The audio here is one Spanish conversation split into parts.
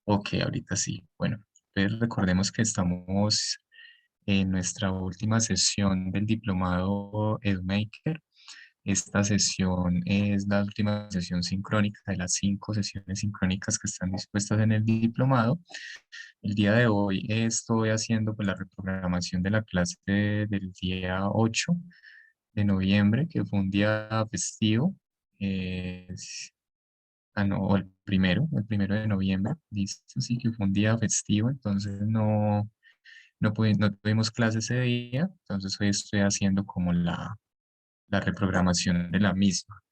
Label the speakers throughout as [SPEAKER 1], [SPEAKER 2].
[SPEAKER 1] Ok, ahorita sí. Bueno, entonces recordemos que estamos en nuestra última sesión del diplomado EduMaker. Esta sesión es la última sesión sincrónica de las 5 sesiones sincrónicas que están dispuestas en el diplomado. El día de hoy estoy haciendo pues, la reprogramación de la clase del día 8 de noviembre, que fue un día festivo. No, el primero de noviembre, listo, sí que fue un día festivo, entonces no tuvimos clase ese día, entonces hoy estoy haciendo como la reprogramación de la misma.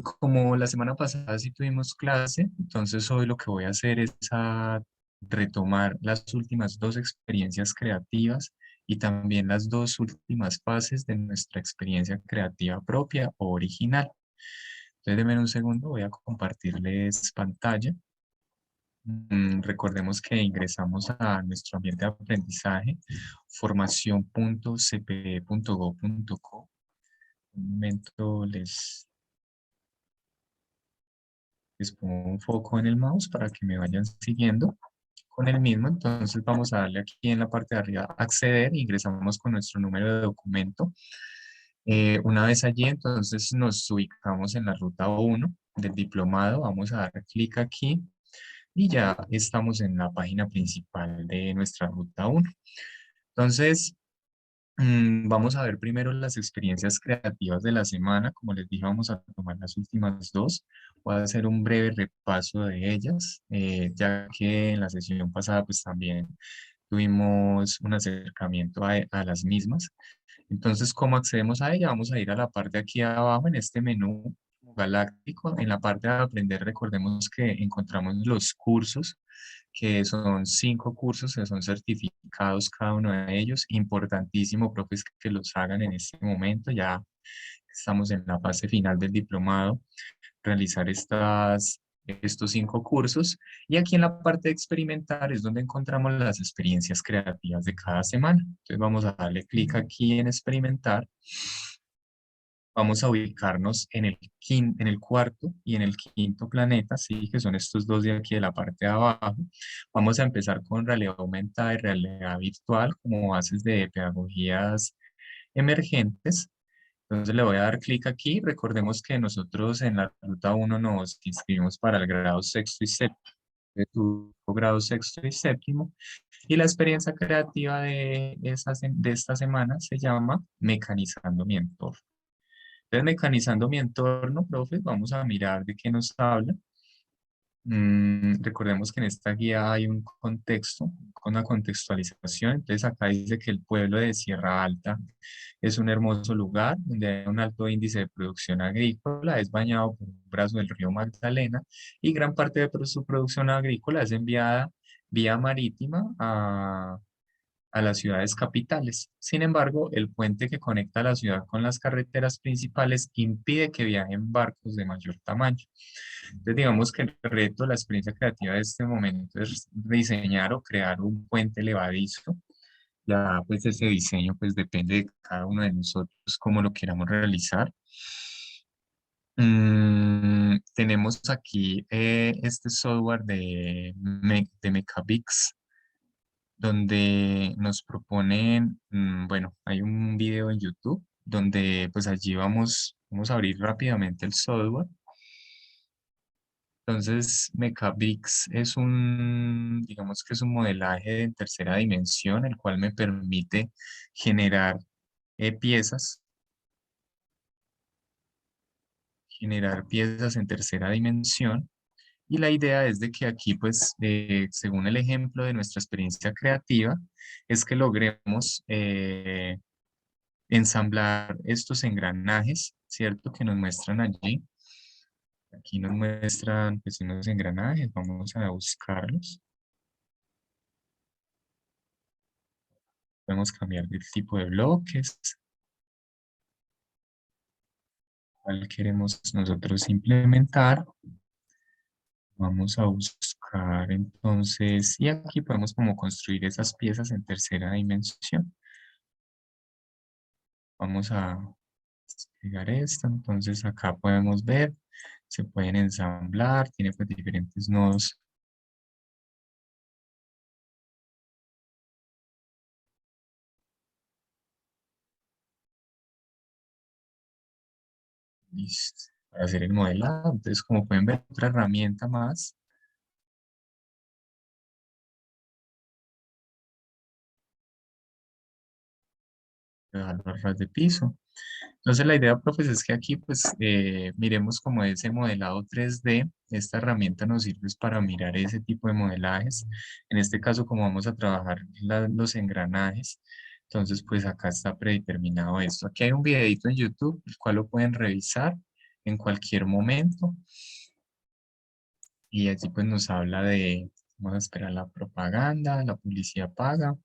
[SPEAKER 1] Como la semana pasada sí tuvimos clase, entonces hoy lo que voy a hacer es retomar las últimas 2 experiencias creativas y también las 2 últimas fases de nuestra experiencia creativa propia o original. Entonces, denme un segundo, voy a compartirles pantalla. Recordemos que ingresamos a nuestro ambiente de aprendizaje, formación.cpe.gov.co. Un momento, les pongo un foco en el mouse para que me vayan siguiendo con el mismo. Entonces, vamos a darle aquí en la parte de arriba, acceder, ingresamos con nuestro número de documento. Una vez allí, entonces nos ubicamos en la ruta 1 del diplomado. Vamos a dar clic aquí y ya estamos en la página principal de nuestra ruta 1. Entonces, vamos a ver primero las experiencias creativas de la semana. Como les dije, vamos a tomar las últimas 2. Voy a hacer un breve repaso de ellas, ya que en la sesión pasada pues también tuvimos un acercamiento a las mismas. Entonces, ¿cómo accedemos a ella? Vamos a ir a la parte de aquí abajo en este menú galáctico. En la parte de aprender, recordemos que encontramos los cursos, que son 5 cursos, que son certificados cada uno de ellos. Importantísimo, profes, que los hagan en este momento. Ya estamos en la fase final del diplomado, realizar estos 5 cursos. Y aquí en la parte de experimentar es donde encontramos las experiencias creativas de cada semana. Entonces vamos a darle clic aquí en experimentar. Vamos a ubicarnos en el cuarto y en el quinto planeta, sí, que son estos dos de aquí de la parte de abajo. Vamos a empezar con realidad aumentada y realidad virtual como bases de pedagogías emergentes. Entonces le voy a dar clic aquí. Recordemos que nosotros en la ruta 1 nos inscribimos para el grado sexto y séptimo. De tu grado sexto y séptimo. Y la experiencia creativa de esta semana se llama Mecanizando mi entorno. Entonces, mecanizando mi entorno, profe, vamos a mirar de qué nos habla. Recordemos que en esta guía hay un contexto, con una contextualización. Entonces acá dice que el pueblo de Sierra Alta es un hermoso lugar donde hay un alto índice de producción agrícola, es bañado por un brazo del río Magdalena y gran parte de su producción agrícola es enviada vía marítima a las ciudades capitales. Sin embargo, el puente que conecta la ciudad con las carreteras principales impide que viajen barcos de mayor tamaño. Entonces, digamos que el reto, la experiencia creativa de este momento es diseñar o crear un puente levadizo. Ya, pues ese diseño pues depende de cada uno de nosotros, cómo lo queramos realizar. Tenemos aquí este software de Mecabix, donde nos proponen, bueno, hay un video en YouTube donde pues allí vamos a abrir rápidamente el software. Entonces, Mecabix digamos que es un modelaje en tercera dimensión, el cual me permite generar piezas, en tercera dimensión. Y la idea es de que aquí, pues, según el ejemplo de nuestra experiencia creativa, es que logremos ensamblar estos engranajes, ¿cierto? Que nos muestran allí. Aquí nos muestran pues, unos engranajes, vamos a buscarlos. Podemos cambiar el tipo de bloques, cuál queremos nosotros implementar. Vamos a buscar entonces, y aquí podemos como construir esas piezas en tercera dimensión. Vamos a pegar esto, entonces acá podemos ver, se pueden ensamblar, tiene pues diferentes nodos Listo. Para hacer el modelado. Entonces, como pueden ver, otra herramienta más. Dejarlo a ras de piso. Entonces la idea, profes, es que aquí pues miremos como ese modelado 3D. Esta herramienta nos sirve es para mirar ese tipo de modelajes. En este caso, como vamos a trabajar los engranajes, entonces pues acá está predeterminado esto. Aquí hay un videito en YouTube, el cual lo pueden revisar en cualquier momento. Y allí pues nos habla de, vamos a esperar la propaganda, la publicidad paga.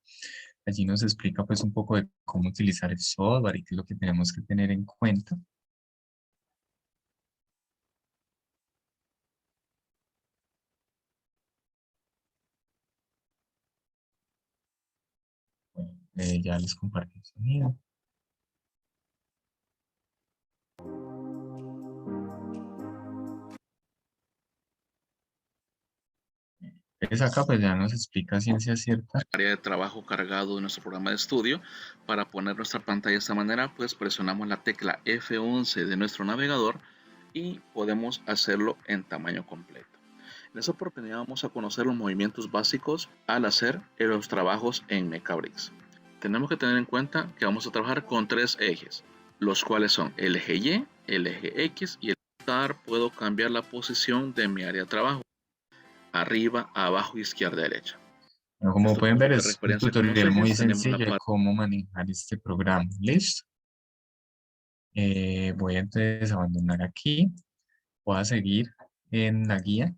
[SPEAKER 1] Allí nos explica pues un poco de cómo utilizar el software y qué es lo que tenemos que tener en cuenta. Bueno, ya les compartí el sonido. Entonces acá pues ya nos explica a ciencia cierta.
[SPEAKER 2] Área de trabajo cargado de nuestro programa de estudio. Para poner nuestra pantalla de esta manera, pues presionamos la tecla F11 de nuestro navegador y podemos hacerlo en tamaño completo. En esta oportunidad vamos a conocer los movimientos básicos al hacer los trabajos en Mecabricks. Tenemos que tener en cuenta que vamos a trabajar con tres ejes, los cuales son el eje Y, el eje X y el estar. Puedo cambiar la posición de mi área de trabajo, arriba, abajo, izquierda, derecha.
[SPEAKER 1] Bueno, como
[SPEAKER 2] Estos
[SPEAKER 1] pueden ver
[SPEAKER 2] puntos de
[SPEAKER 1] es un
[SPEAKER 2] referencia con los
[SPEAKER 1] tutorial muy
[SPEAKER 2] ejes tenemos la
[SPEAKER 1] sencillo de
[SPEAKER 2] parte.
[SPEAKER 1] cómo manejar este programa. ¿Listo? Voy a entonces abandonar aquí. Voy a seguir en la guía.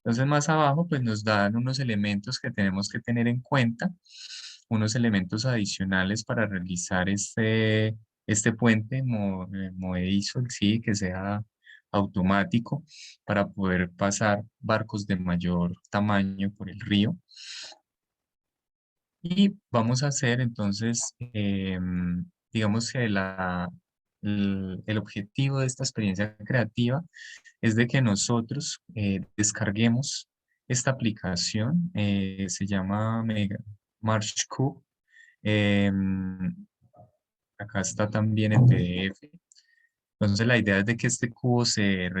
[SPEAKER 1] Entonces más abajo pues nos dan unos elementos que tenemos que tener en cuenta, unos elementos adicionales para realizar este puente movedizo, sí, que sea automático para poder pasar barcos de mayor tamaño por el río. Y vamos a hacer entonces, digamos que el objetivo de esta experiencia creativa es de que nosotros descarguemos esta aplicación, se llama March Cube. Acá está también en PDF. Entonces la idea es de que este cubo se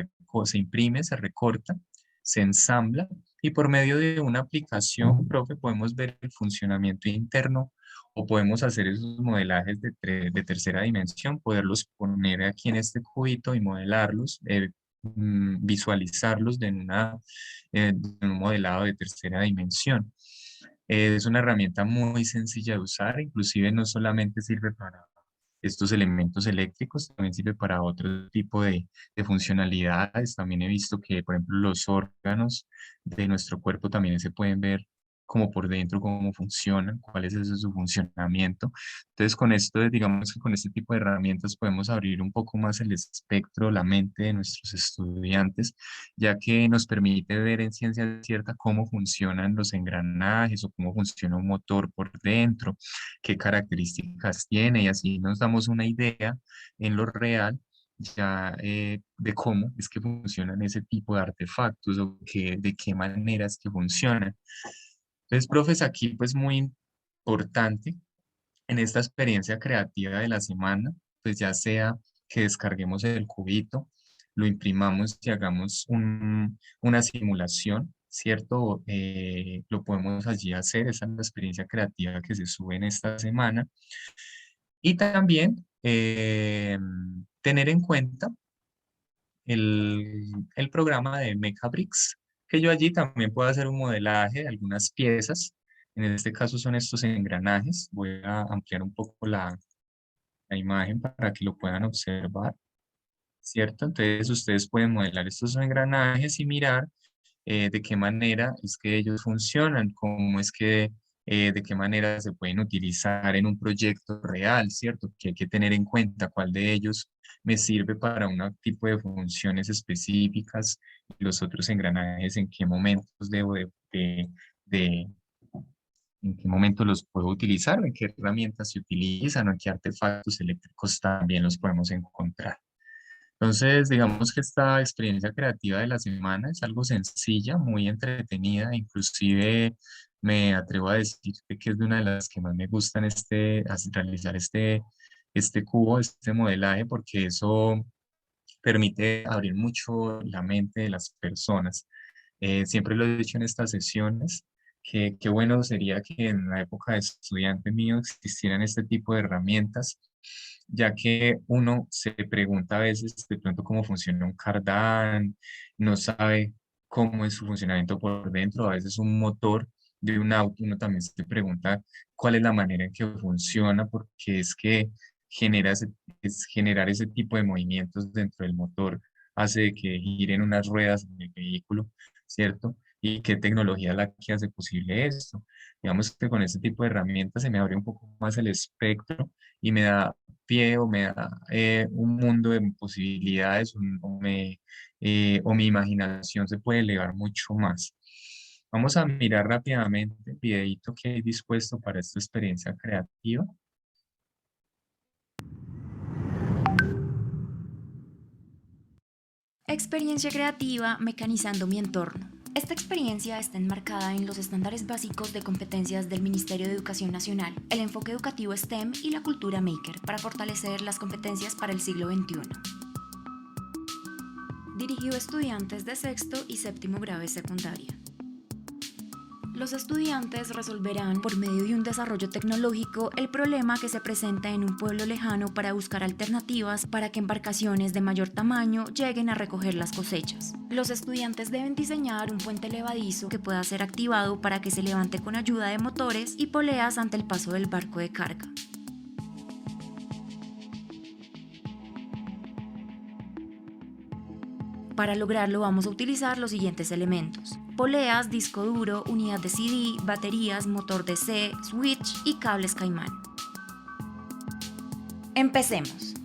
[SPEAKER 1] imprime, se recorta, se ensambla y por medio de una aplicación, profe, podemos ver el funcionamiento interno o podemos hacer esos modelajes de tercera dimensión, poderlos poner aquí en este cubito y modelarlos, visualizarlos en un modelado de tercera dimensión. Es una herramienta muy sencilla de usar, inclusive no solamente sirve para estos elementos eléctricos, también sirve para otro tipo de funcionalidades. También he visto que, por ejemplo, los órganos de nuestro cuerpo también se pueden ver como por dentro, cómo funcionan, cuál es ese su funcionamiento. Entonces, con esto, digamos que con este tipo de herramientas podemos abrir un poco más el espectro, la mente de nuestros estudiantes, ya que nos permite ver en ciencia cierta cómo funcionan los engranajes o cómo funciona un motor por dentro, qué características tiene y así nos damos una idea en lo real ya de cómo es que funcionan ese tipo de artefactos o de qué maneras que funcionan. Entonces, profes, aquí pues muy importante en esta experiencia creativa de la semana, pues ya sea que descarguemos el cubito, lo imprimamos y hagamos una simulación, ¿cierto? Lo podemos allí hacer, esa es la experiencia creativa que se sube en esta semana. Y también tener en cuenta el programa de Mecabricks, que yo allí también puedo hacer un modelaje de algunas piezas. En este caso son estos engranajes. Voy a ampliar un poco la imagen para que lo puedan observar, ¿cierto? Entonces ustedes pueden modelar estos engranajes y mirar de qué manera es que ellos funcionan, cómo es que, de qué manera se pueden utilizar en un proyecto real, ¿cierto? Que hay que tener en cuenta cuál de ellos me sirve para un tipo de funciones específicas y los otros engranajes en qué momentos debo de- en qué momento los puedo utilizar, en qué herramientas se utilizan o en qué artefactos eléctricos también los podemos encontrar. Entonces, digamos que esta experiencia creativa de la semana es algo sencilla, muy entretenida, inclusive me atrevo a decir que es de una de las que más me gustan realizar este cubo, este modelaje, porque eso permite abrir mucho la mente de las personas. Siempre lo he dicho en estas sesiones, que qué bueno sería que en la época de estudiante mío existieran este tipo de herramientas, ya que uno se pregunta a veces de pronto cómo funciona un cardán, no sabe cómo es su funcionamiento por dentro, a veces un motor de un auto, uno también se pregunta cuál es la manera en que funciona, porque es que genera generar ese tipo de movimientos dentro del motor hace que giren unas ruedas en el vehículo, ¿cierto? ¿Y qué tecnología es la que hace posible esto? Digamos que con este tipo de herramientas se me abre un poco más el espectro y me da pie o me da un mundo de posibilidades o mi imaginación se puede elevar mucho más. Vamos a mirar rápidamente el videito que hay dispuesto para esta experiencia creativa.
[SPEAKER 3] Experiencia creativa mecanizando mi entorno. Esta experiencia está enmarcada en los estándares básicos de competencias del Ministerio de Educación Nacional, el enfoque educativo STEM y la cultura maker para fortalecer las competencias para el siglo XXI. Dirigido a estudiantes de sexto y séptimo grado de secundaria. Los estudiantes resolverán, por medio de un desarrollo tecnológico, el problema que se presenta en un pueblo lejano para buscar alternativas para que embarcaciones de mayor tamaño lleguen a recoger las cosechas. Los estudiantes deben diseñar un puente levadizo que pueda ser activado para que se levante con ayuda de motores y poleas ante el paso del barco de carga. Para lograrlo vamos a utilizar los siguientes elementos: poleas, disco duro, unidad de CD, baterías, motor DC, switch y cables caimán. Empecemos.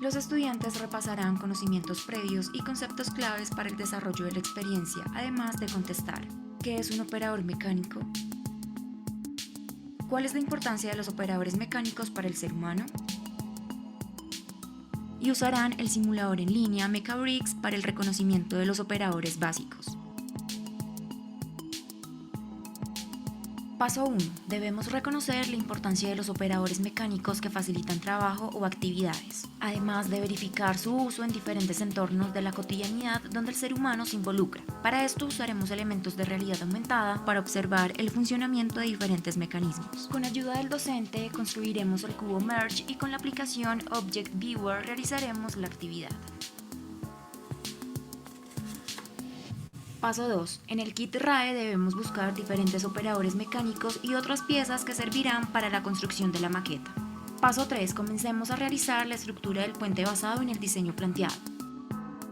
[SPEAKER 3] Los estudiantes repasarán conocimientos previos y conceptos claves para el desarrollo de la experiencia, además de contestar: ¿qué es un operador mecánico? ¿Cuál es la importancia de los operadores mecánicos para el ser humano? Y usarán el simulador en línea MechaBricks para el reconocimiento de los operadores básicos. Paso 1. Debemos reconocer la importancia de los operadores mecánicos que facilitan trabajo o actividades, además de verificar su uso en diferentes entornos de la cotidianidad donde el ser humano se involucra. Para esto usaremos elementos de realidad aumentada para observar el funcionamiento de diferentes mecanismos. Con ayuda del docente construiremos el cubo Merge y con la aplicación Object Viewer realizaremos la actividad. Paso 2. En el kit RAE debemos buscar diferentes operadores mecánicos y otras piezas que servirán para la construcción de la maqueta. Paso 3. Comencemos a realizar la estructura del puente basado en el diseño planteado.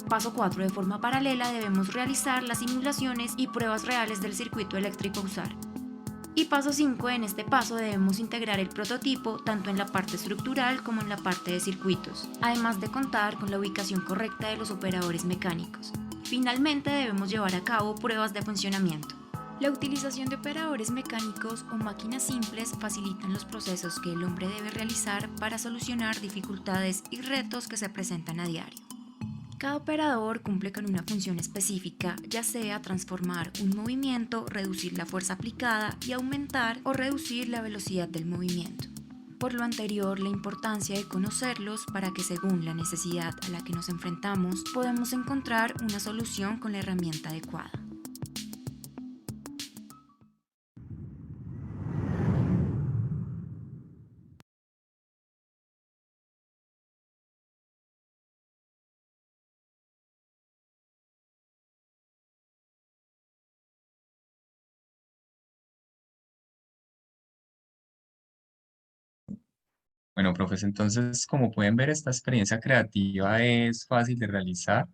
[SPEAKER 3] Paso 4. De forma paralela debemos realizar las simulaciones y pruebas reales del circuito eléctrico a usar. Y paso 5. En este paso debemos integrar el prototipo tanto en la parte estructural como en la parte de circuitos, además de contar con la ubicación correcta de los operadores mecánicos. Finalmente debemos llevar a cabo pruebas de funcionamiento. La utilización de operadores mecánicos o máquinas simples facilitan los procesos que el hombre debe realizar para solucionar dificultades y retos que se presentan a diario. Cada operador cumple con una función específica, ya sea transformar un movimiento, reducir la fuerza aplicada y aumentar o reducir la velocidad del movimiento. Por lo anterior, la importancia de conocerlos para que, según la necesidad a la que nos enfrentamos, podamos encontrar una solución con la herramienta adecuada.
[SPEAKER 1] Bueno, profes, entonces, como pueden ver, esta experiencia creativa es fácil de realizar,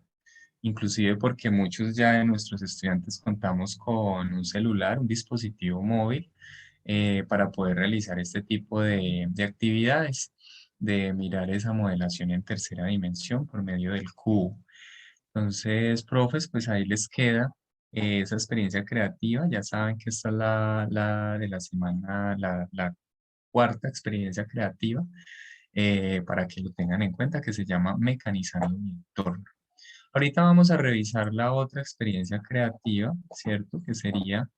[SPEAKER 1] inclusive porque muchos ya de nuestros estudiantes contamos con un celular, un dispositivo móvil, para poder realizar este tipo de actividades, de mirar esa modelación en tercera dimensión por medio del cubo. Entonces, profes, pues ahí les queda esa experiencia creativa. Ya saben que esta es la de la semana, la cuarta experiencia creativa, para que lo tengan en cuenta, que se llama Mecanizando mi entorno. Ahorita vamos a revisar la otra experiencia creativa, ¿cierto? Que sería,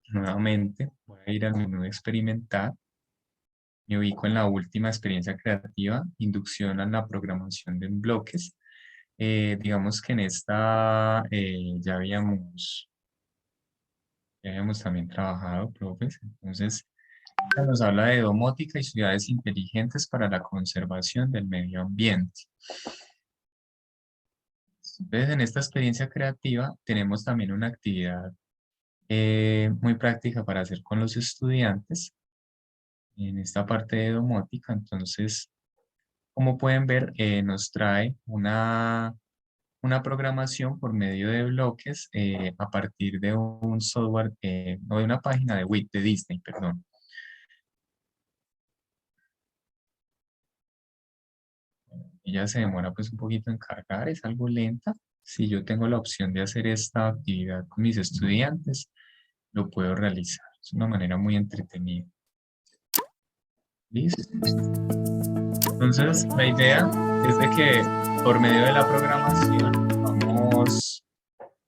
[SPEAKER 1] nuevamente, voy a ir al menú de experimentar, Me ubico en la última experiencia creativa, inducción a la programación de bloques. Digamos que en esta ya habíamos también trabajado, profes. Entonces, nos habla de domótica y ciudades inteligentes para la conservación del medio ambiente. Entonces, en esta experiencia creativa tenemos también una actividad muy práctica para hacer con los estudiantes en esta parte de domótica. Entonces, como pueden ver, nos trae una programación por medio de bloques a partir de un software, o de una página de Disney, perdón. Ella se demora pues un poquito en cargar, es algo lenta. Si yo tengo la opción de hacer esta actividad con mis estudiantes, lo puedo realizar. Es una manera muy entretenida. ¿Listo? Entonces, la idea es de que por medio de la programación vamos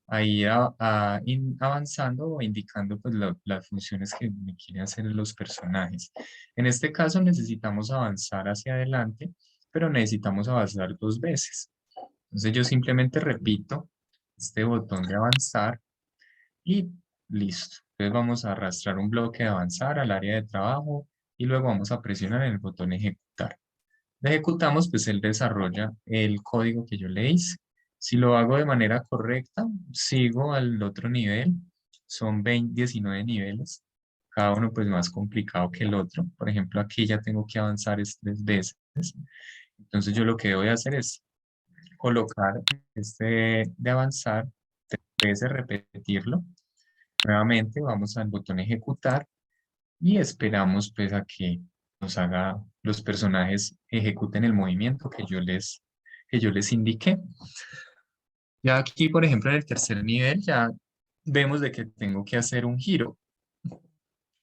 [SPEAKER 1] a ir avanzando o indicando pues, las funciones que me quieren hacer los personajes. En este caso necesitamos avanzar hacia adelante, pero necesitamos avanzar 2 veces. Entonces yo simplemente repito este botón de avanzar y listo. Entonces vamos a arrastrar un bloque de avanzar al área de trabajo y luego vamos a presionar el botón ejecutar. Lo ejecutamos, pues él desarrolla el código que yo le hice. Si lo hago de manera correcta, sigo al otro nivel. Son 19 niveles, cada uno pues más complicado que el otro. Por ejemplo, aquí ya tengo que avanzar 3 veces. Entonces yo lo que voy a hacer es colocar este de avanzar, 3 veces repetirlo. Nuevamente vamos al botón ejecutar y esperamos pues a que nos haga, los personajes ejecuten el movimiento que yo les indiqué. Ya aquí, por ejemplo, en el tercer nivel ya vemos de que tengo que hacer un giro.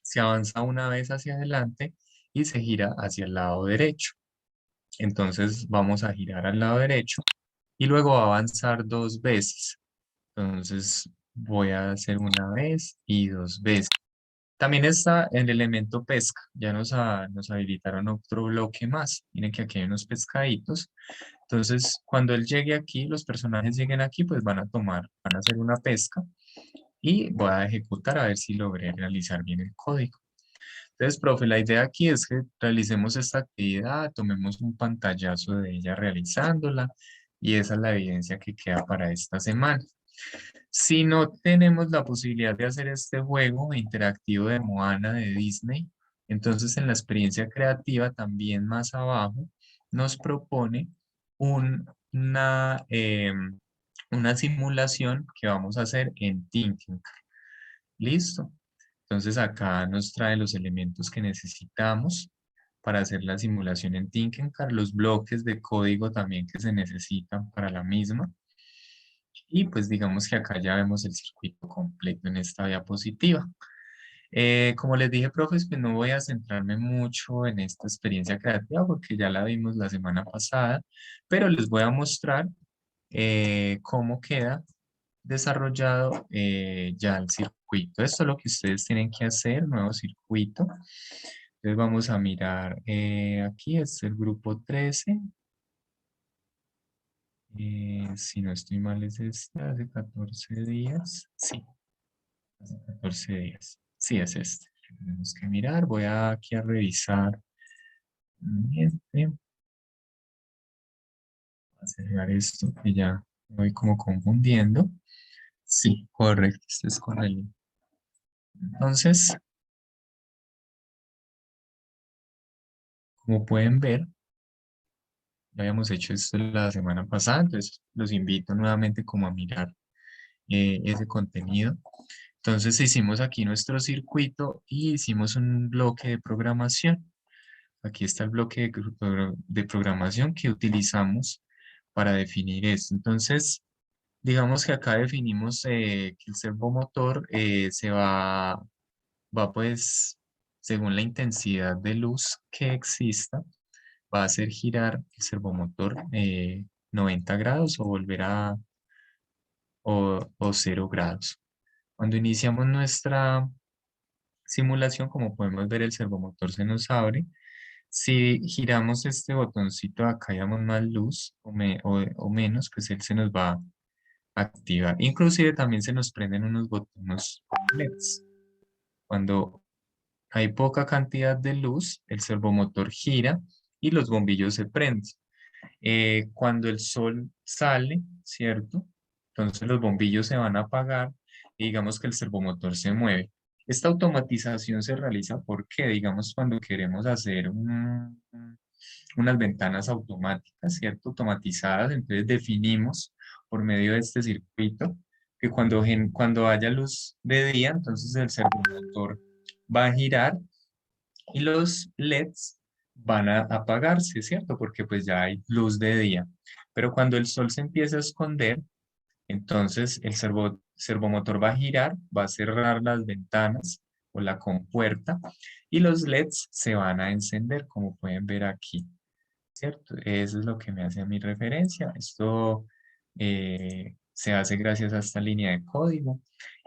[SPEAKER 1] Se avanza una vez hacia adelante y se gira hacia el lado derecho. Entonces vamos a girar al lado derecho y luego avanzar 2 veces. Entonces voy a hacer una vez y 2 veces. También está el elemento pesca. Ya nos habilitaron otro bloque más. Miren que aquí hay unos pescaditos. Entonces, cuando él llegue aquí, los personajes lleguen aquí, pues van a hacer una pesca y voy a ejecutar a ver si logré realizar bien el código. Entonces, profe, la idea aquí es que realicemos esta actividad, tomemos un pantallazo de ella realizándola y esa es la evidencia que queda para esta semana. Si no tenemos la posibilidad de hacer este juego interactivo de Moana de Disney, entonces en la experiencia creativa también más abajo nos propone una simulación que vamos a hacer en Tinkercad. ¿Listo? Entonces acá nos trae los elementos que necesitamos para hacer la simulación en Tinkercad, los bloques de código también que se necesitan para la misma. Y pues digamos que acá ya vemos el circuito completo en esta diapositiva. Como les dije, profes, pues no voy a centrarme mucho en esta experiencia creativa porque ya la vimos la semana pasada, pero les voy a mostrar cómo queda desarrollado ya el circuito. Esto es lo que ustedes tienen que hacer, nuevo circuito. Entonces vamos a mirar aquí, es el grupo 13. Si no estoy mal es este, hace 14 días. Sí, hace 14 días. Sí, es este. Tenemos que mirar. Voy aquí a revisar. Este. A cerrar esto que ya me voy como confundiendo. Sí, correcto. Este es con el. Entonces, como pueden ver, ya habíamos hecho esto la semana pasada. Entonces, los invito nuevamente como a mirar ese contenido. Entonces hicimos aquí nuestro circuito y hicimos un bloque de programación. Aquí está el bloque de programación que utilizamos para definir esto. Entonces, digamos que acá definimos que el servomotor va pues, según la intensidad de luz que exista, va a hacer girar el servomotor 90 grados o volver o 0 grados. Cuando iniciamos nuestra simulación, como podemos ver, el servomotor se nos abre Si giramos este botoncito de acá y damos más luz o menos, pues él se nos va a activar. Inclusive también se nos prenden unos botones LEDs. Cuando hay poca cantidad de luz, el servomotor gira y los bombillos se prenden. Cuando el sol sale, ¿cierto? Entonces los bombillos se van a apagar y digamos que el servomotor se mueve. Esta automatización se realiza porque, digamos, cuando queremos hacer unas ventanas automáticas, ¿cierto? Automatizadas, entonces definimos por medio de este circuito que cuando haya luz de día, entonces el servomotor va a girar y los LEDs van a apagarse, ¿cierto? Porque pues ya hay luz de día. Pero cuando el sol se empieza a esconder, entonces el servomotor va a girar, va a cerrar las ventanas o la compuerta y los LEDs se van a encender, como pueden ver aquí, ¿cierto? Eso es lo que me hace a mi referencia. Esto se hace gracias a esta línea de código.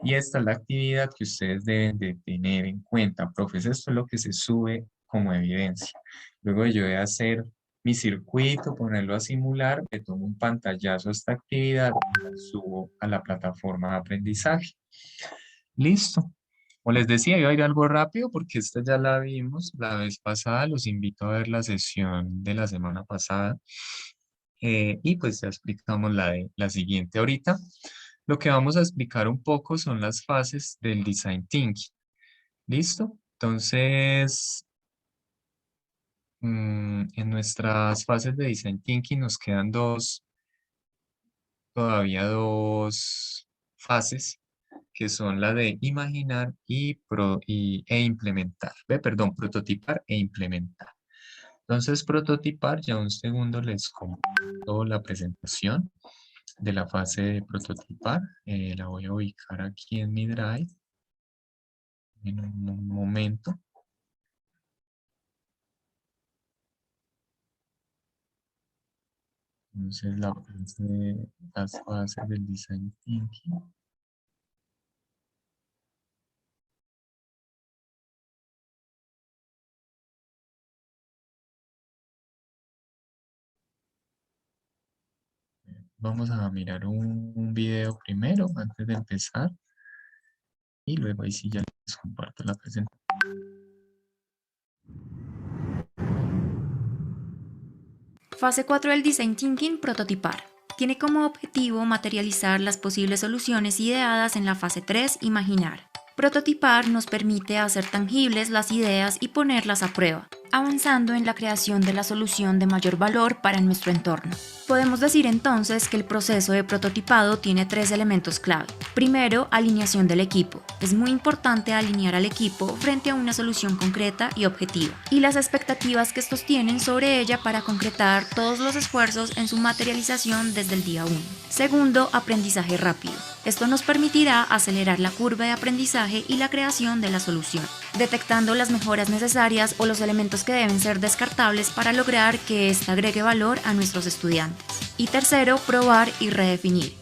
[SPEAKER 1] Y esta es la actividad que ustedes deben de tener en cuenta. Profes, esto es lo que se sube como evidencia. Luego yo voy a hacer mi circuito, ponerlo a simular, le tomo un pantallazo a esta actividad y la subo a la plataforma de aprendizaje. Listo. Como les decía, iba a ir algo rápido porque esta ya la vimos la vez pasada. Los invito a ver la sesión de la semana pasada. Y pues ya explicamos la siguiente. Ahorita lo que vamos a explicar un poco son las fases del Design Thinking. ¿Listo? Entonces, en nuestras fases de Design Thinking nos quedan todavía dos fases que son la de imaginar e implementar. Perdón, prototipar e implementar. Entonces, prototipar, ya un segundo les comento la presentación de la fase de prototipar. La voy a ubicar aquí en mi Drive en un momento. Entonces, las fases del Design Thinking. Vamos a mirar un video primero antes de empezar y luego ahí sí ya les comparto la presentación.
[SPEAKER 3] Fase 4 del Design Thinking, prototipar. Tiene como objetivo materializar las posibles soluciones ideadas en la fase 3, imaginar. Prototipar nos permite hacer tangibles las ideas y ponerlas a prueba, avanzando en la creación de la solución de mayor valor para nuestro entorno. Podemos decir entonces que el proceso de prototipado tiene 3 elementos clave. Primero, alineación del equipo. Es muy importante alinear al equipo frente a una solución concreta y objetiva, y las expectativas que estos tienen sobre ella para concretar todos los esfuerzos en su materialización desde el día 1. Segundo, aprendizaje rápido. Esto nos permitirá acelerar la curva de aprendizaje y la creación de la solución, detectando las mejoras necesarias o los elementos que deben ser descartables para lograr que ésta agregue valor a nuestros estudiantes. Y tercero, probar y redefinir.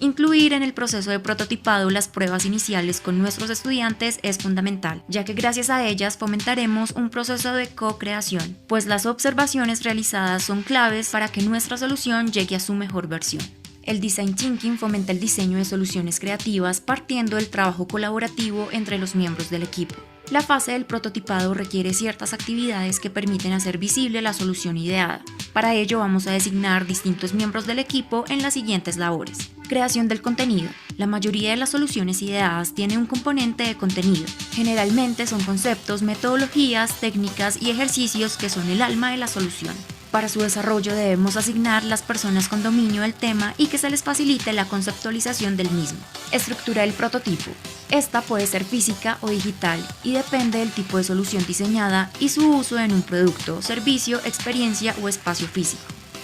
[SPEAKER 3] Incluir en el proceso de prototipado las pruebas iniciales con nuestros estudiantes es fundamental, ya que gracias a ellas fomentaremos un proceso de co-creación, pues las observaciones realizadas son claves para que nuestra solución llegue a su mejor versión. El Design Thinking fomenta el diseño de soluciones creativas partiendo del trabajo colaborativo entre los miembros del equipo. La fase del prototipado requiere ciertas actividades que permiten hacer visible la solución ideada. Para ello vamos a designar distintos miembros del equipo en las siguientes labores. Creación del contenido. La mayoría de las soluciones ideadas tiene un componente de contenido. Generalmente son conceptos, metodologías, técnicas y ejercicios que son el alma de la solución. Para su desarrollo debemos asignar las personas con dominio del tema y que se les facilite la conceptualización del mismo. Estructura del prototipo. Esta puede ser física o digital y depende del tipo de solución diseñada y su uso en un producto, servicio, experiencia o espacio físico.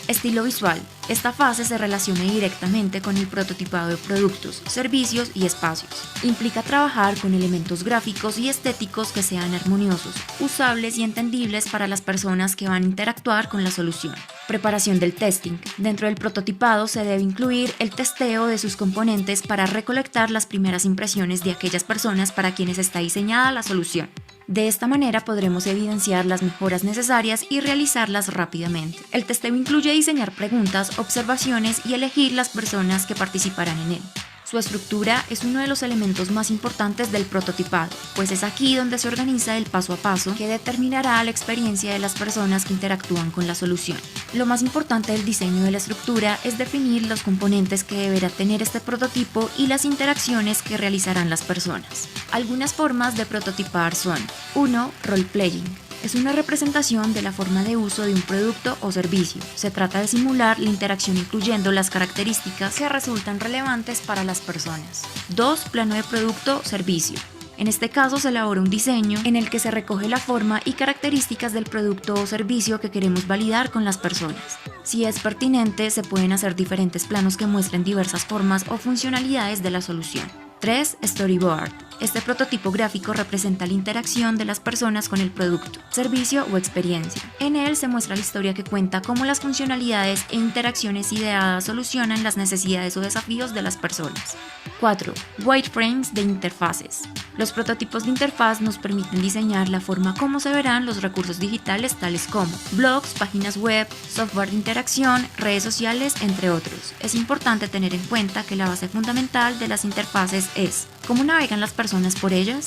[SPEAKER 3] Estilo visual. Esta fase se relaciona directamente con el prototipado de productos, servicios y espacios. Implica trabajar con elementos gráficos y estéticos que sean armoniosos, usables y entendibles para las personas que van a interactuar con la solución. Preparación del testing. Dentro del prototipado se debe incluir el testeo de sus componentes para recolectar las primeras impresiones de aquellas personas para quienes está diseñada la solución. De esta manera podremos evidenciar las mejoras necesarias y realizarlas rápidamente. El testeo incluye diseñar preguntas, observaciones y elegir las personas que participarán en él. Su estructura es uno de los elementos más importantes del prototipado, pues es aquí donde se organiza el paso a paso que determinará la experiencia de las personas que interactúan con la solución. Lo más importante del diseño de la estructura es definir los componentes que deberá tener este prototipo y las interacciones que realizarán las personas. Algunas formas de prototipar son: 1. Role-playing. Es una representación de la forma de uso de un producto o servicio. Se trata de simular la interacción incluyendo las características que resultan relevantes para las personas. 2. Plano de producto o servicio. En este caso se elabora un diseño en el que se recoge la forma y características del producto o servicio que queremos validar con las personas. Si es pertinente, se pueden hacer diferentes planos que muestren diversas formas o funcionalidades de la solución. 3. Storyboard. Este prototipo gráfico representa la interacción de las personas con el producto, servicio o experiencia. En él se muestra la historia que cuenta cómo las funcionalidades e interacciones ideadas solucionan las necesidades o desafíos de las personas. 4. Wireframes de interfaces. Los prototipos de interfaz nos permiten diseñar la forma como se verán los recursos digitales tales como blogs, páginas web, software de interacción, redes sociales, entre otros. Es importante tener en cuenta que la base fundamental de las interfaces es ¿cómo navegan las personas por ellas?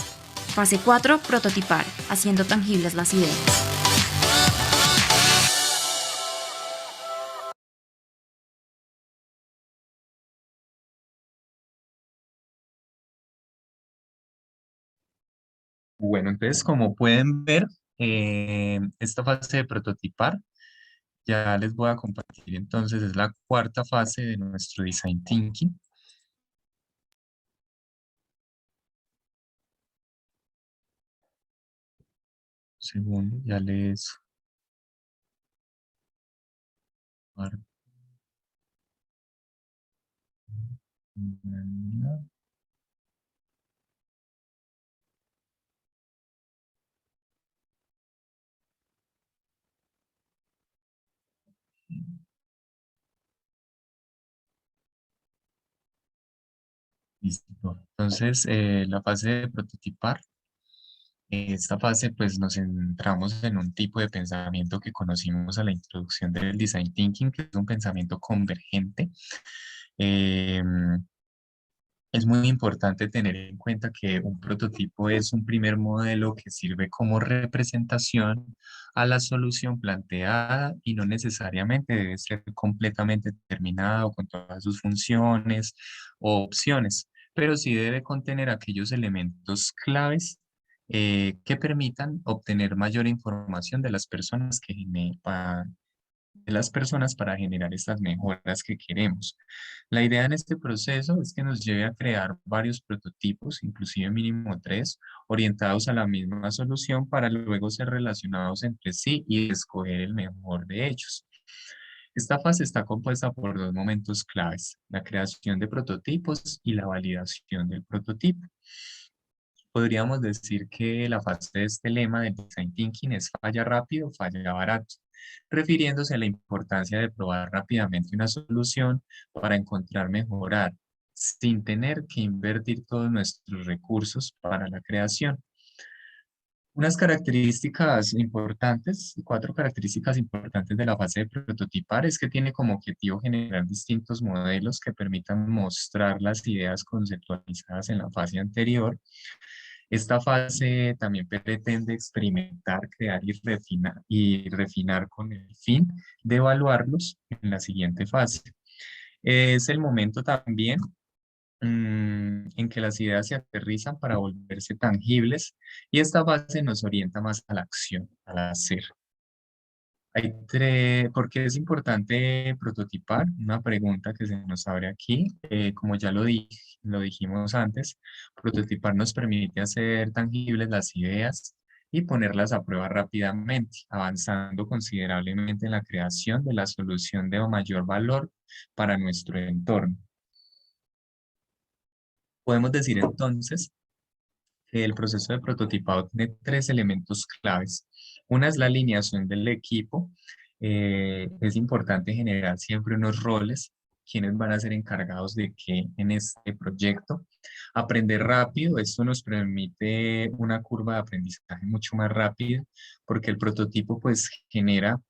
[SPEAKER 3] Fase 4. Prototipar, haciendo tangibles las ideas.
[SPEAKER 1] Bueno, entonces como pueden ver, esta fase de prototipar, ya les voy a compartir entonces, es la cuarta fase de nuestro Design Thinking. Un segundo, ya les... Listo. Entonces, la fase de prototipar, esta fase pues nos centramos en un tipo de pensamiento que conocimos a la introducción del Design Thinking, que es un pensamiento convergente. Em, Es muy importante tener en cuenta que un prototipo es un primer modelo que sirve como representación a la solución planteada y no necesariamente debe ser completamente terminado con todas sus funciones o opciones, pero sí debe contener aquellos elementos claves que permitan obtener mayor información de las personas para generar estas mejoras que queremos. La idea en este proceso es que nos lleve a crear varios prototipos, inclusive mínimo 3, orientados a la misma solución para luego ser relacionados entre sí y escoger el mejor de ellos. Esta fase está compuesta por dos momentos claves: la creación de prototipos y la validación del prototipo. Podríamos decir que la fase de este lema del Design Thinking es falla rápido, falla barato, refiriéndose a la importancia de probar rápidamente una solución para encontrar mejorar, sin tener que invertir todos nuestros recursos para la creación. Unas características importantes, cuatro características importantes de la fase de prototipar es que tiene como objetivo generar distintos modelos que permitan mostrar las ideas conceptualizadas en la fase anterior. Esta fase también pretende experimentar, crear y refinar con el fin de evaluarlos en la siguiente fase. Es el momento también en que las ideas se aterrizan para volverse tangibles y esta fase nos orienta más a la acción, al hacer. ¿Por qué es importante prototipar? Una pregunta que se nos abre aquí. Como ya lo dijimos antes, prototipar nos permite hacer tangibles las ideas y ponerlas a prueba rápidamente, avanzando considerablemente en la creación de la solución de mayor valor para nuestro entorno. Podemos decir entonces que el proceso de prototipado tiene tres elementos claves. Una es la alineación del equipo. Es importante generar siempre unos roles quiénes van a ser encargados de qué en este proyecto. Aprender rápido, esto nos permite una curva de aprendizaje mucho más rápida porque el prototipo pues genera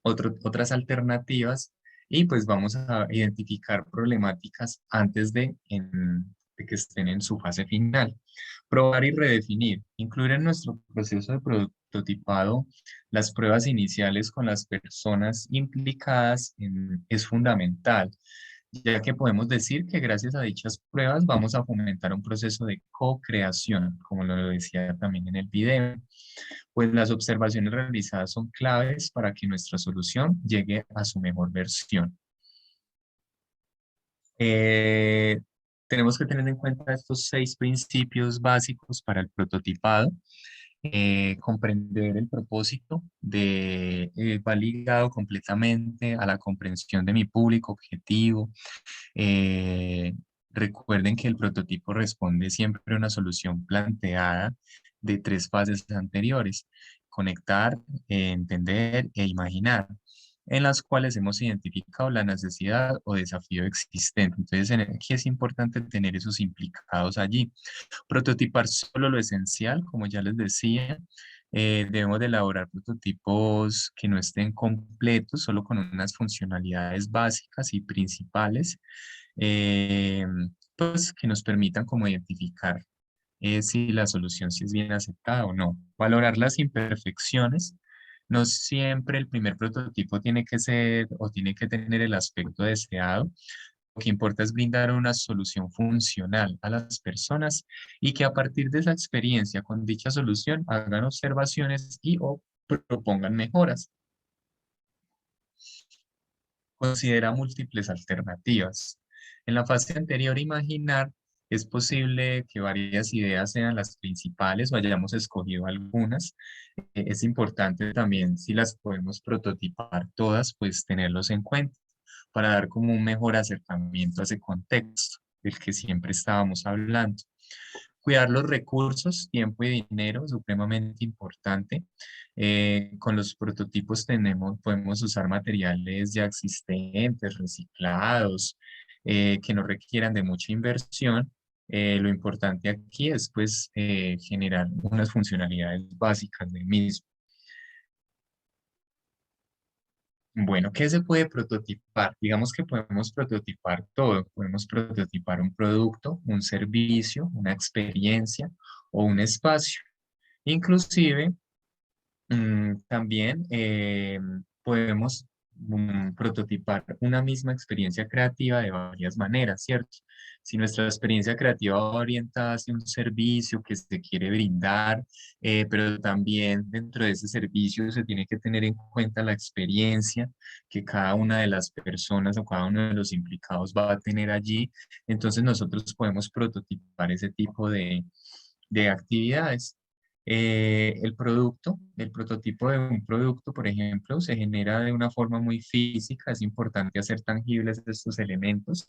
[SPEAKER 1] otras alternativas y pues vamos a identificar problemáticas antes de que estén en su fase final. Probar y redefinir. Incluir en nuestro proceso de prototipado las pruebas iniciales con las personas implicadas es fundamental, ya que podemos decir que gracias a dichas pruebas vamos a fomentar un proceso de co-creación, como lo decía también en el video. Pues las observaciones realizadas son claves para que nuestra solución llegue a su mejor versión. Eh, Tenemos que tener en cuenta estos 6 principios básicos para el prototipado. Comprender el propósito va ligado completamente a la comprensión de mi público objetivo. Eh, Recuerden que el prototipo responde siempre a una solución planteada de 3 fases anteriores: conectar, entender e imaginar, en las cuales hemos identificado la necesidad o desafío existente. Entonces, aquí es importante tener esos implicados allí. Prototipar solo lo esencial, como ya les decía. Debemos de elaborar prototipos que no estén completos, solo con unas funcionalidades básicas y principales, eh, pues que nos permitan como identificar si la solución si es bien aceptada o no. Valorar las imperfecciones. No siempre el primer prototipo tiene que ser o tiene que tener el aspecto deseado. Lo que importa es brindar una solución funcional a las personas y que a partir de esa experiencia con dicha solución hagan observaciones y o propongan mejoras. Considera múltiples alternativas. En la fase anterior, imaginar, es posible que varias ideas sean las principales o hayamos escogido algunas. Es importante también, si las podemos prototipar todas, pues tenerlos en cuenta para dar como un mejor acercamiento a ese contexto del que siempre estábamos hablando. Cuidar los recursos, tiempo y dinero, supremamente importante. Con los prototipos podemos usar materiales ya existentes, reciclados, que no requieran de mucha inversión. Lo importante aquí es pues generar unas funcionalidades básicas del mismo. Bueno, ¿qué se puede prototipar? Digamos que podemos prototipar todo. Podemos prototipar un producto, un servicio, una experiencia o un espacio. Inclusive, también podemos prototipar una misma experiencia creativa de varias maneras, ¿cierto? Si nuestra experiencia creativa va orientada hacia un servicio que se quiere brindar, pero también dentro de ese servicio se tiene que tener en cuenta la experiencia que cada una de las personas o cada uno de los implicados va a tener allí, entonces nosotros podemos prototipar ese tipo de actividades. El prototipo de un producto, por ejemplo, se genera de una forma muy física. Es importante hacer tangibles estos elementos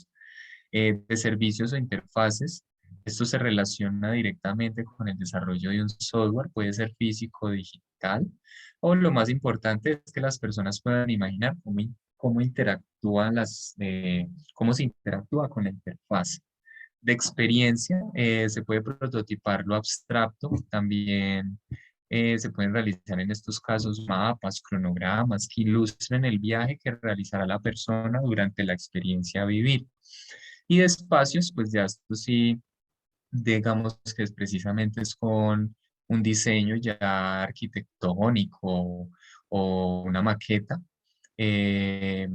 [SPEAKER 1] de servicios o interfaces. Esto se relaciona directamente con el desarrollo de un software, puede ser físico o digital, o lo más importante es que las personas puedan imaginar cómo interactúan cómo se interactúa con la interfaz. De experiencia, se puede prototipar lo abstracto, también se pueden realizar en estos casos mapas, cronogramas que ilustren el viaje que realizará la persona durante la experiencia a vivir. Y de espacios, pues ya esto sí, digamos que es precisamente es con un diseño ya arquitectónico o una maqueta. eh,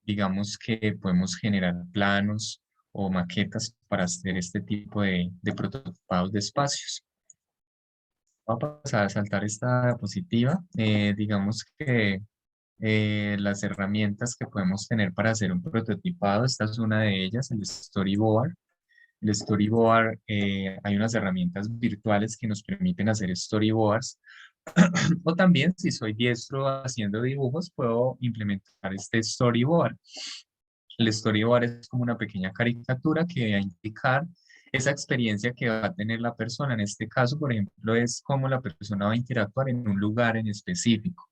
[SPEAKER 1] digamos que podemos generar planos o maquetas para hacer este tipo de prototipados de espacios. Vamos a pasar a saltar esta diapositiva. Digamos que las herramientas que podemos tener para hacer un prototipado, esta es una de ellas, el storyboard. El storyboard, hay unas herramientas virtuales que nos permiten hacer storyboards. O también, si soy diestro haciendo dibujos, puedo implementar este storyboard. El storyboard es como una pequeña caricatura que va a indicar esa experiencia que va a tener la persona. En este caso, por ejemplo, es cómo la persona va a interactuar en un lugar en específico.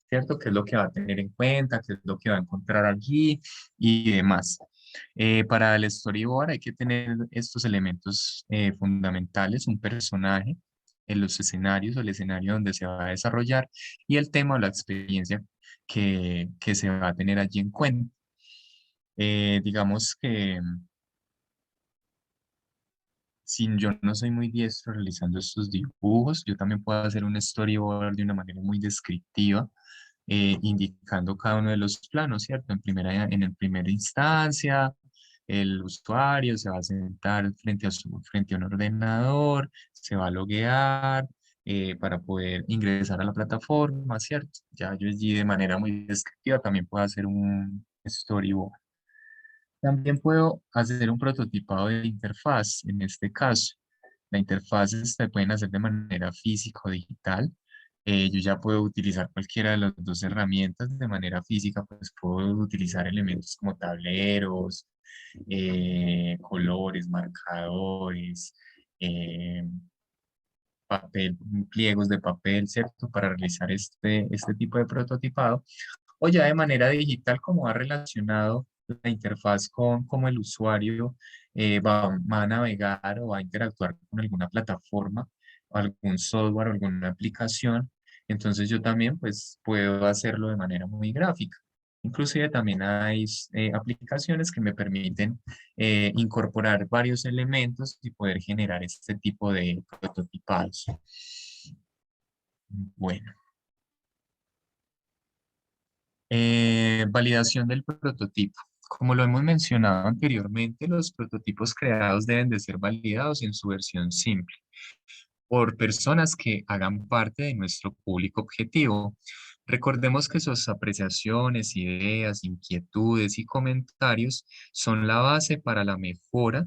[SPEAKER 1] ¿cierto? ¿Qué es lo que va a tener en cuenta? ¿Qué es lo que va a encontrar allí? Y demás. Para el storyboard hay que tener estos elementos fundamentales, un personaje en los escenarios o el escenario donde se va a desarrollar y el tema o la experiencia que se va a tener allí en cuenta. Digamos que si yo no soy muy diestro realizando estos dibujos, yo también puedo hacer un storyboard de una manera muy descriptiva, indicando cada uno de los planos, ¿cierto? En el primera instancia, el usuario se va a sentar frente a un ordenador, se va a loguear para poder ingresar a la plataforma, ¿cierto? Ya yo allí de manera muy descriptiva también puedo hacer un storyboard. También puedo hacer un prototipado de interfaz, en este caso. La interfaz se pueden hacer de manera física o digital. Yo ya puedo utilizar cualquiera de las dos herramientas. De manera física, pues puedo utilizar elementos como tableros, colores, marcadores, eh, papel, pliegos de papel, ¿cierto? Para realizar este tipo de prototipado. O ya de manera digital, como ha relacionado la interfaz con cómo el usuario va a navegar o va a interactuar con alguna plataforma, o algún software o alguna aplicación. Entonces yo también pues puedo hacerlo de manera muy gráfica. Inclusive también hay aplicaciones que me permiten incorporar varios elementos y poder generar este tipo de prototipados. Bueno. Validación del prototipo. Como lo hemos mencionado anteriormente, los prototipos creados deben de ser validados en su versión simple por personas que hagan parte de nuestro público objetivo. Recordemos que sus apreciaciones, ideas, inquietudes y comentarios son la base para la mejora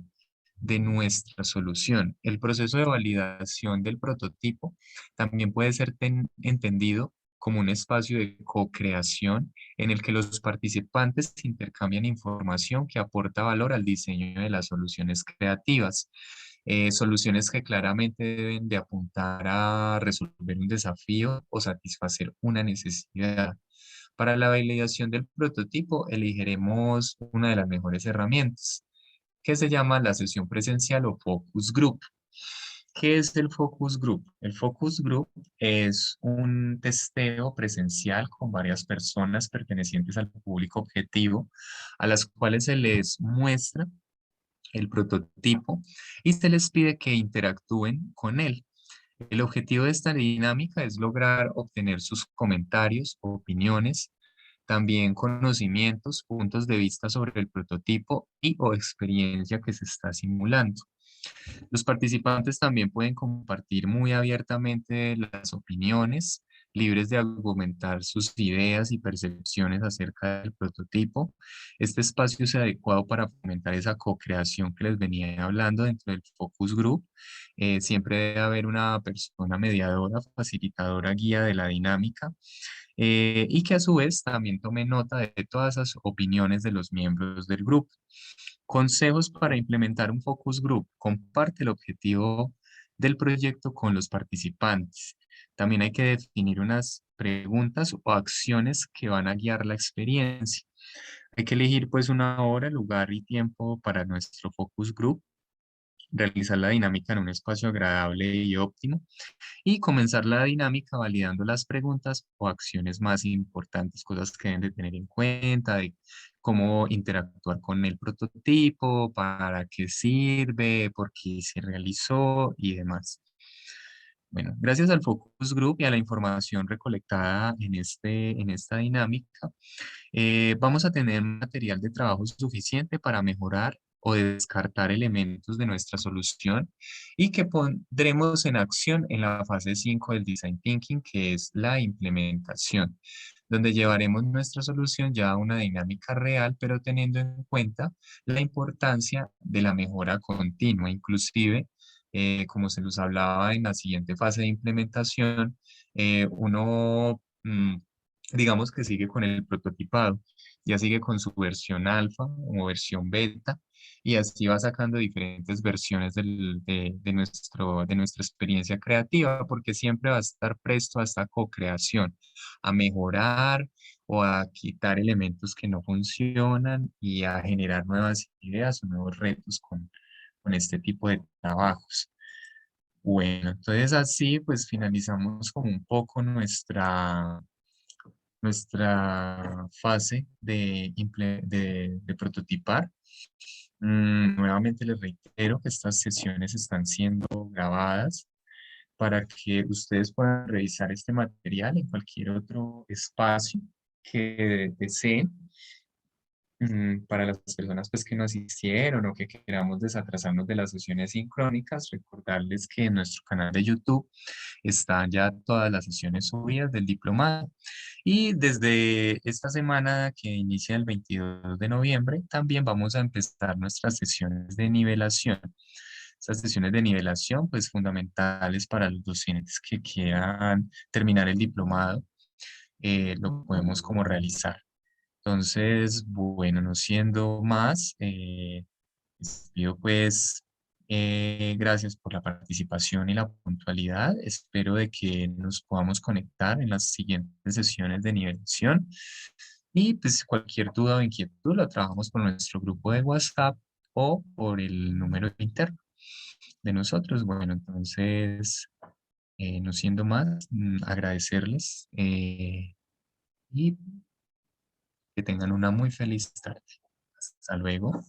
[SPEAKER 1] de nuestra solución. El proceso de validación del prototipo también puede ser entendido como un espacio de co-creación en el que los participantes intercambian información que aporta valor al diseño de las soluciones creativas. Soluciones que claramente deben de apuntar a resolver un desafío o satisfacer una necesidad. Para la validación del prototipo, elegiremos una de las mejores herramientas, que se llama la sesión presencial o focus group. ¿Qué es el focus group? El focus group es un testeo presencial con varias personas pertenecientes al público objetivo, a las cuales se les muestra el prototipo y se les pide que interactúen con él. El objetivo de esta dinámica es lograr obtener sus comentarios, opiniones, también conocimientos, puntos de vista sobre el prototipo y o experiencia que se está simulando. Los participantes también pueden compartir muy abiertamente las opiniones, libres de argumentar sus ideas y percepciones acerca del prototipo. Este espacio es adecuado para fomentar esa co-creación que les venía hablando dentro del focus group. Siempre debe haber una persona mediadora, facilitadora, guía de la dinámica, y que a su vez también tome nota de todas esas opiniones de los miembros del grupo. Consejos para implementar un focus group. Comparte el objetivo del proyecto con los participantes. También hay que definir unas preguntas o acciones que van a guiar la experiencia. Hay que elegir pues una hora, lugar y tiempo para nuestro focus group, realizar la dinámica en un espacio agradable y óptimo y comenzar la dinámica validando las preguntas o acciones más importantes, cosas que deben de tener en cuenta, de cómo interactuar con el prototipo, para qué sirve, por qué se realizó y demás. Bueno, gracias al focus group y a la información recolectada en esta dinámica, vamos a tener material de trabajo suficiente para mejorar o descartar elementos de nuestra solución y que pondremos en acción en la fase 5 del Design Thinking, que es la implementación, donde llevaremos nuestra solución ya a una dinámica real, pero teniendo en cuenta la importancia de la mejora continua, inclusive, como se los hablaba en la siguiente fase de implementación, uno digamos que sigue con el prototipado, ya sigue con su versión alfa o versión beta, y así va sacando diferentes versiones de nuestra experiencia creativa, porque siempre va a estar presto a esta co-creación, a mejorar o a quitar elementos que no funcionan y a generar nuevas ideas o nuevos retos con este tipo de trabajos. Bueno, entonces así pues finalizamos como un poco nuestra fase de prototipar. Nuevamente les reitero que estas sesiones están siendo grabadas para que ustedes puedan revisar este material en cualquier otro espacio que deseen. Para las personas pues, que no asistieron o que queramos desatrasarnos de las sesiones sincrónicas, recordarles que en nuestro canal de YouTube están ya todas las sesiones subidas del diplomado. Y desde esta semana que inicia el 22 de noviembre, también vamos a empezar nuestras sesiones de nivelación. Estas sesiones de nivelación, pues fundamentales para los docentes que quieran terminar el diplomado, lo podemos como realizar. Entonces, bueno, no siendo más, les pido pues gracias por la participación y la puntualidad. Espero de que nos podamos conectar en las siguientes sesiones de nivelación. Y pues cualquier duda o inquietud lo trabajamos por nuestro grupo de WhatsApp o por el número interno de nosotros. Bueno, entonces, no siendo más, agradecerles y que tengan una muy feliz tarde. Hasta luego.